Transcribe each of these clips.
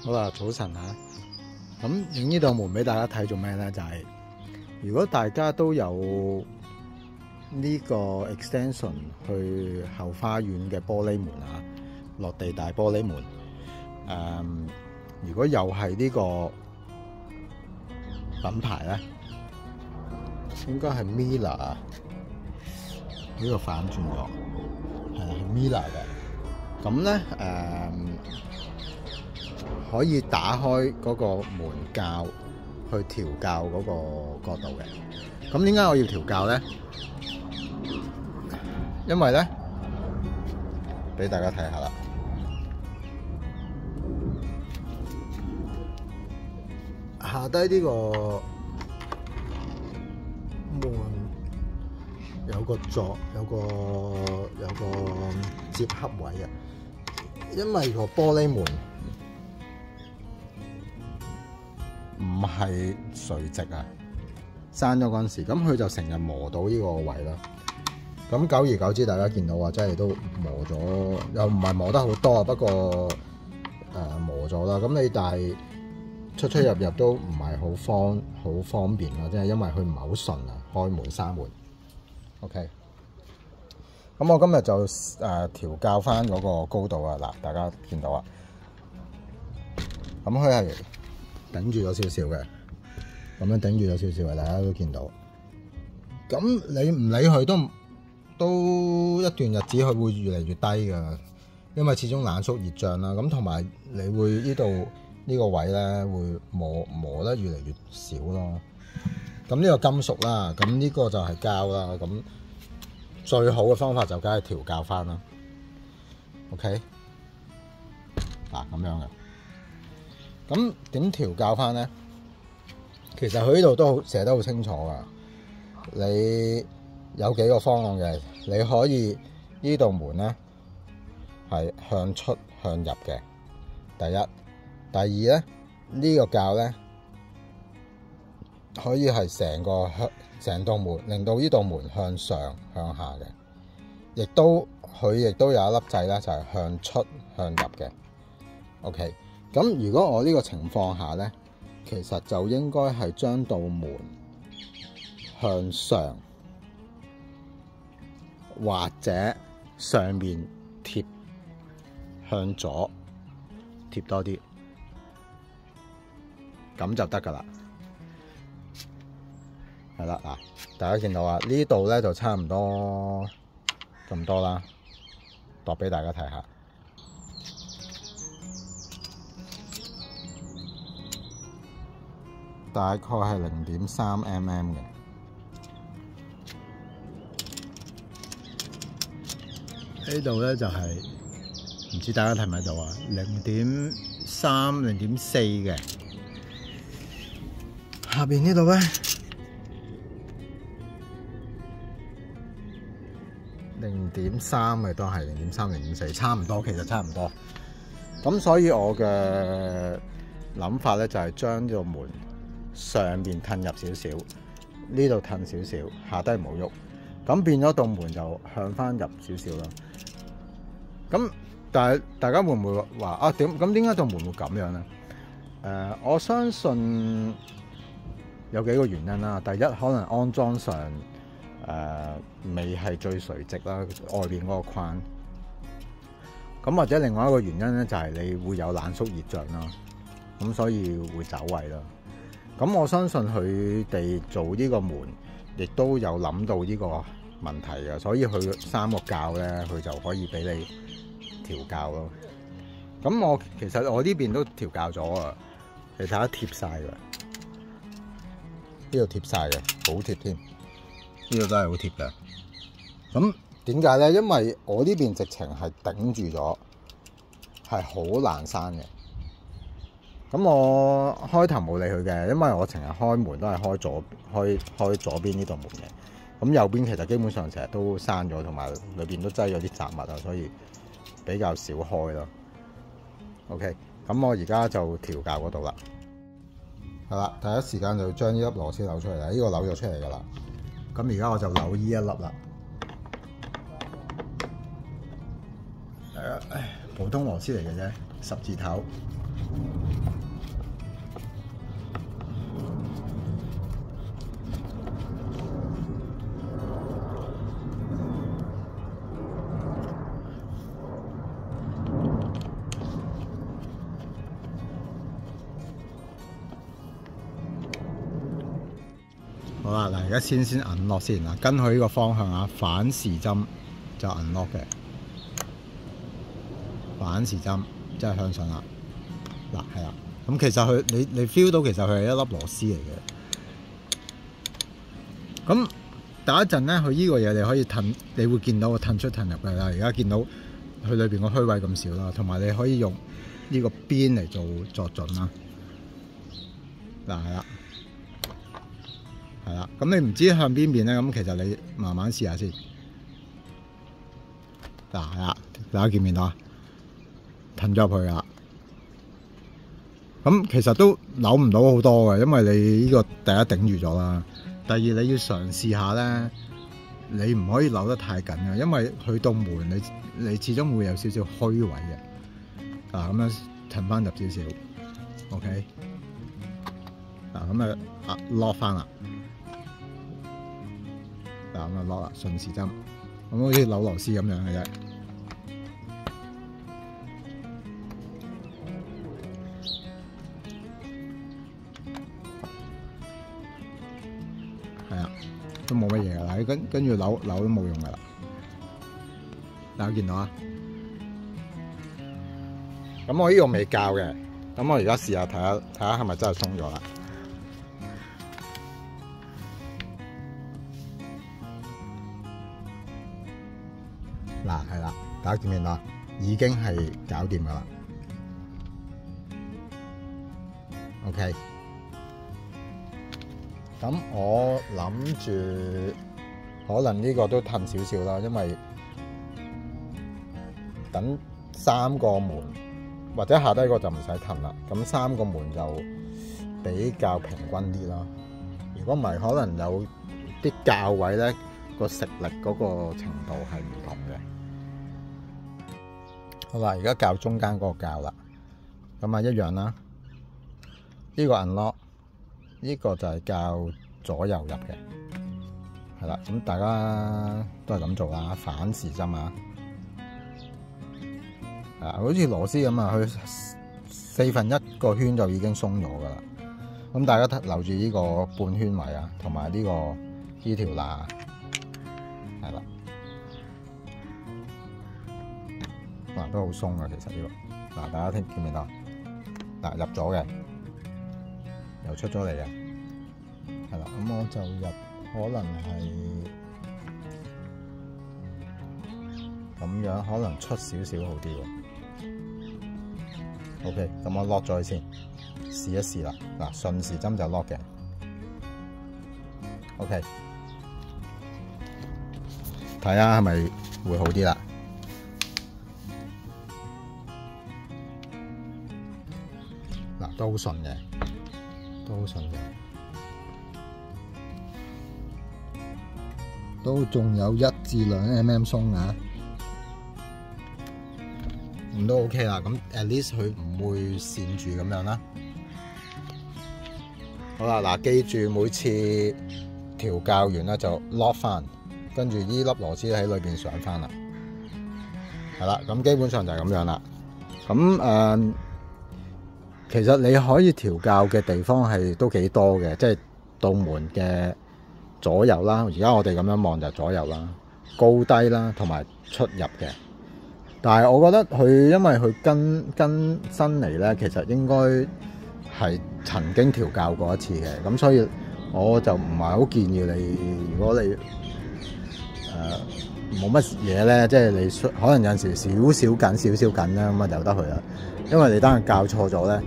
好啦，早晨啊！咁影呢道門俾大家睇做咩咧？就係、如果大家都有呢個 extension 去後花園嘅玻璃門啊，落地大玻璃門，如果又係呢個品牌咧，應該係 Miele 啊，呢個反轉咗，係啦，係 Miele 嘅。咁咧可以打開嗰個門鉸去調校嗰個角度嘅。咁點解我要調校咧？因為咧，俾大家睇下啦。下低呢個門有個接合位啊，因為個玻璃門唔係垂直啊，閂咗嗰陣時，咁佢就成日磨到呢個位啦。咁久而久之，大家見到啊，真係都磨咗，又唔係磨得好多啊，不過磨咗啦。咁你但係出出入入都唔係好方便咯，即係因為佢唔係好順啊，開門閂門。OK， 咁我今日就調校翻嗰個高度啊，嗱，大家見到啊，咁佢係頂住咗少少嘅，咁樣頂住咗少少嘅，大家都見到。咁你唔理佢都一段日子，佢會越嚟越低㗎，因為始終冷縮熱脹啦。咁同埋你會呢度呢個位咧會磨得越嚟越少咯。咁呢個金屬啦，咁呢個就係膠啦。咁最好嘅方法就梗係調校翻啦。OK， 嗱咁樣嘅。咁點調校翻咧？其實佢呢度都好寫得好清楚噶。你有幾個方案嘅，你可以呢道門咧係向出向入嘅。第一，第二咧呢個校咧可以係成道門，令到呢道門向上向下嘅。佢亦都有一粒掣咧，就係向出向入嘅。OK。咁如果我呢個情況下咧，其實就應該係將道門向上，或者上面貼向左貼多啲，咁就得㗎啦。係啦，嗱，大家見到啊，呢度咧就差唔多咁多啦，度俾大家睇下。大概係0.3 mm 嘅，呢度咧就係、唔知大家睇唔睇到啊？0.3、0.4嘅，下邊呢度咧0.3嘅都係0.3、0.4，差唔多，其實差唔多。咁所以我嘅諗法咧就係將呢個門上邊褪入少少，呢度褪少少，下低唔好喐，咁變咗道門就向翻入少少啦。咁但係大家會唔會話啊？點解道門會咁樣咧？我相信有幾個原因啦。第一，可能安裝上未係最垂直啦，外邊嗰個框。咁或者另外一個原因咧，就係你會有冷縮熱脹啦，咁所以會走位啦。咁我相信佢哋做呢個門，亦都有諗到呢個問題嘅，所以佢3個校咧，佢就可以俾你調校咯。咁其實我呢邊都調校咗啊，你睇下貼晒嘅，呢度貼晒嘅，好貼添，呢度都係好貼嘅。咁點解咧？因為我呢邊直情係頂住咗，係好難閂嘅。咁我開頭冇理佢嘅，因為我成日開門都係開左邊呢道門嘅。咁右邊其實基本上成日都閂咗，同埋裏邊都擠咗啲雜物啊，所以比較少開咯。OK， 咁我而家就調校嗰度啦。係啦，第一時間就將呢粒螺絲扭出嚟啦，呢個扭咗出嚟噶啦。咁而家我就扭呢一粒啦。普通螺絲嚟嘅啫，十字頭。好啦，嗱，而家先unlock先嗱，跟佢呢個方向啊，反時針就unlock嘅，反時針即係向上啦。嗱，係啦，咁其實佢你 feel 到其實佢係一粒螺絲嚟嘅。咁第一陣咧，佢呢個嘢你可以褪，你會見到個褪出褪入嘅啦。而家見到佢裏邊個虛位咁少啦，同埋你可以用呢個邊嚟作準啦。嗱，係啦。係啦，咁你唔知向邊邊咧，咁其實你慢慢試下先。嗱，係啦，大家見唔見到啊？褪咗入去啦。咁其實都扭唔到好多嘅，因為你呢個第一頂住咗啦。第二你要嘗試下咧，你唔可以扭得太緊嘅，因為去到門你始終會有少少虛位嘅。嗱，咁樣褪翻入少少 ，OK。嗱，咁啊落翻啦。咁啊落啦，順時針，咁好似扭螺絲咁樣嘅啫。係啊，都冇乜嘢噶啦，跟住扭都冇用噶啦。大家見到啊？咁我呢個未校嘅，咁我而家試下睇下係咪真係鬆咗啦。嗱，係啦，大家見唔見到？已經係搞掂噶啦。OK， 咁我諗住可能呢個都褪少少啦，因為等3個門或者下低個就唔使褪啦。咁3個門就比較平均啲啦。如果唔係，可能有啲校位咧，個食力嗰個程度係唔同嘅。好啦，而家校中間嗰個校啦，咁啊一樣啦。呢個 unlock， 呢個就係校左右入嘅，係啦。咁大家都係咁做啦，反時針啊，好似螺絲咁啊，佢1/4個圈就已經鬆咗噶啦。咁大家留住呢個半圈位啊，同埋呢條罅，係啦。嗱，都好鬆啊，其實呢個嗱，大家見唔見到？嗱，入咗嘅，又出咗嚟嘅，係啦。咁我就入，可能係咁樣，可能出少少好啲喎。OK， 咁我 lock 咗佢先，試一試啦。嗱，順時針就 lock 嘅。OK， 睇下係咪會好啲啦。嗱，都好順嘅，都好順嘅，都仲有1至2 mm 鬆啊，咁都 OK 啦。咁 at least 佢唔會跣住咁樣啦。好啦，嗱，記住每次調校完咧就 lock 翻，跟住呢粒螺絲喺裏邊上翻啦。係啦，咁基本上就係咁樣啦。咁其實你可以調校嘅地方係都幾多嘅，即係道門嘅左右啦。而家我哋咁樣望就左右啦，高低啦，同埋出入嘅。但係我覺得佢因為佢跟新嚟咧，其實應該係曾經調校過一次嘅，咁所以我就唔係好建議你，如果你冇乜嘢咧，即係你可能有陣時少少緊啦，咁啊由得佢啦。因為你單係校錯咗咧，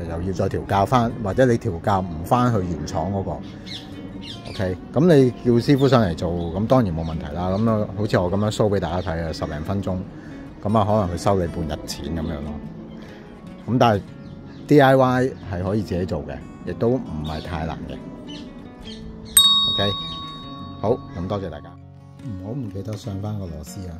又要再調校翻，或者你調校唔翻去原廠嗰個 ，OK， 咁你叫師傅上嚟做，咁當然冇問題啦。咁啊，好似我咁樣 show 俾大家睇啊，10零分鐘，咁啊可能佢收你半日錢咁樣咯。咁但係 DIY 係可以自己做嘅，亦都唔係太難嘅。OK， 好，咁多謝大家，唔記得上翻個螺絲啊！